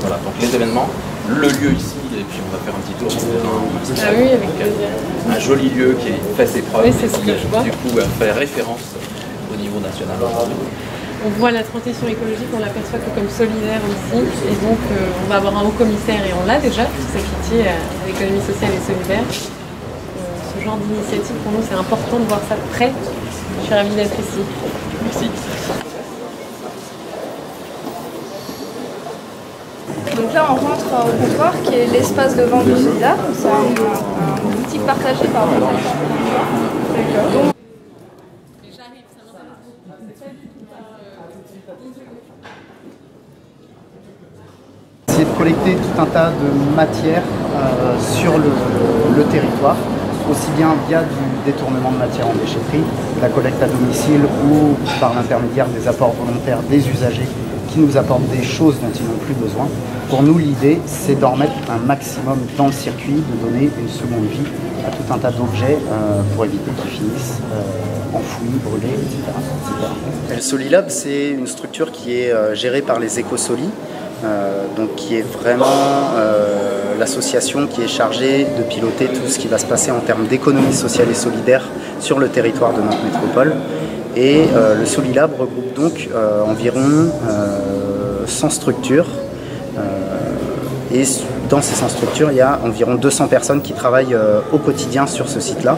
Voilà, donc les événements, le lieu ici, et puis on va faire un petit tour. Ah oui, avec plaisir. Un joli lieu qui fait ses preuves, Oui, c'est ce que je vois. du coup fait référence au niveau national. On voit la transition écologique, on l'aperçoit que comme solidaire aussi, et donc on va avoir un haut commissaire, et on l'a déjà, puisque c'est affilié à l'économie sociale et solidaire. Ce genre d'initiative, pour nous, c'est important de voir ça de près. Je suis ravie d'être ici. Merci. Donc là, on rentre au comptoir, qui est l'espace de vente du Solidar. C'est un boutique partagée par le D'accord. C'est de collecter tout un tas de matières sur le territoire, aussi bien via du détournement de matière en déchetterie, la collecte à domicile ou par l'intermédiaire des apports volontaires des usagers qui nous apportent des choses dont ils n'ont plus besoin. Pour nous, l'idée, c'est d'en remettre un maximum dans le circuit, de donner une seconde vie à tout un tas d'objets pour éviter qu'ils finissent enfouis, brûlés, etc. Le Solilab, c'est une structure qui est gérée par les Écosolis, donc qui est vraiment l'association qui est chargée de piloter tout ce qui va se passer en termes d'économie sociale et solidaire sur le territoire de Nantes Métropole. Et le Solilab regroupe donc environ 100 structures. Et dans ces 100 structures, il y a environ 200 personnes qui travaillent au quotidien sur ce site-là.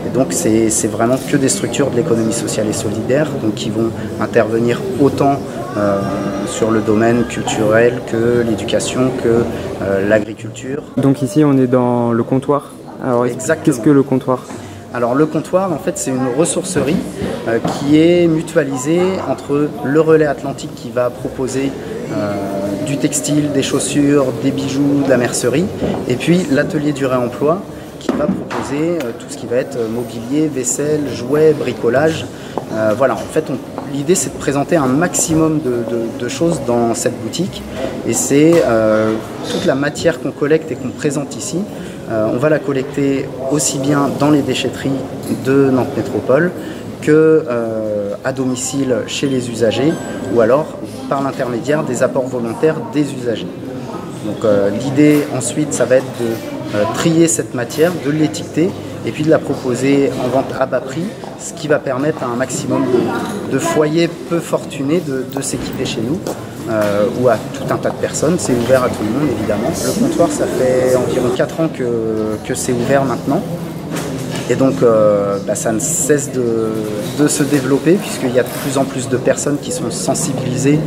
Et donc c'est vraiment que des structures de l'économie sociale et solidaire, donc qui vont intervenir autant sur le domaine culturel que l'éducation, que l'agriculture. Donc ici on est dans le comptoir. Alors qu'est-ce que le comptoir ? Alors le comptoir, en fait, c'est une ressourcerie qui est mutualisée entre le Relais Atlantique qui va proposer du textile, des chaussures, des bijoux, de la mercerie, et puis l'atelier du réemploi qui va proposer tout ce qui va être mobilier, vaisselle, jouets, bricolage. Voilà, en fait, l'idée c'est de présenter un maximum de choses dans cette boutique, et c'est toute la matière qu'on collecte et qu'on présente ici. On va la collecter aussi bien dans les déchetteries de Nantes Métropole que à domicile chez les usagers, ou alors par l'intermédiaire des apports volontaires des usagers. Donc l'idée ensuite, ça va être de trier cette matière, de l'étiqueter et puis de la proposer en vente à bas prix, ce qui va permettre à un maximum de foyers peu fortunés de s'équiper chez nous, ou à tout un tas de personnes. C'est ouvert à tout le monde évidemment. Le comptoir, ça fait environ 4 ans que c'est ouvert maintenant. Et donc ça ne cesse de se développer, puisqu'il y a de plus en plus de personnes qui sont sensibilisées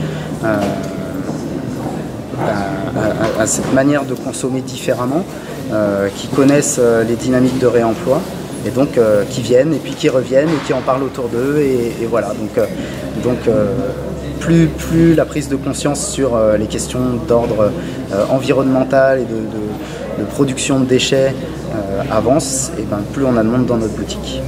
à cette manière de consommer différemment, qui connaissent les dynamiques de réemploi, et donc qui viennent et puis qui reviennent et qui en parlent autour d'eux, et voilà. Donc plus la prise de conscience sur les questions d'ordre environnemental et de production de déchets avance, et plus on a de monde dans notre boutique.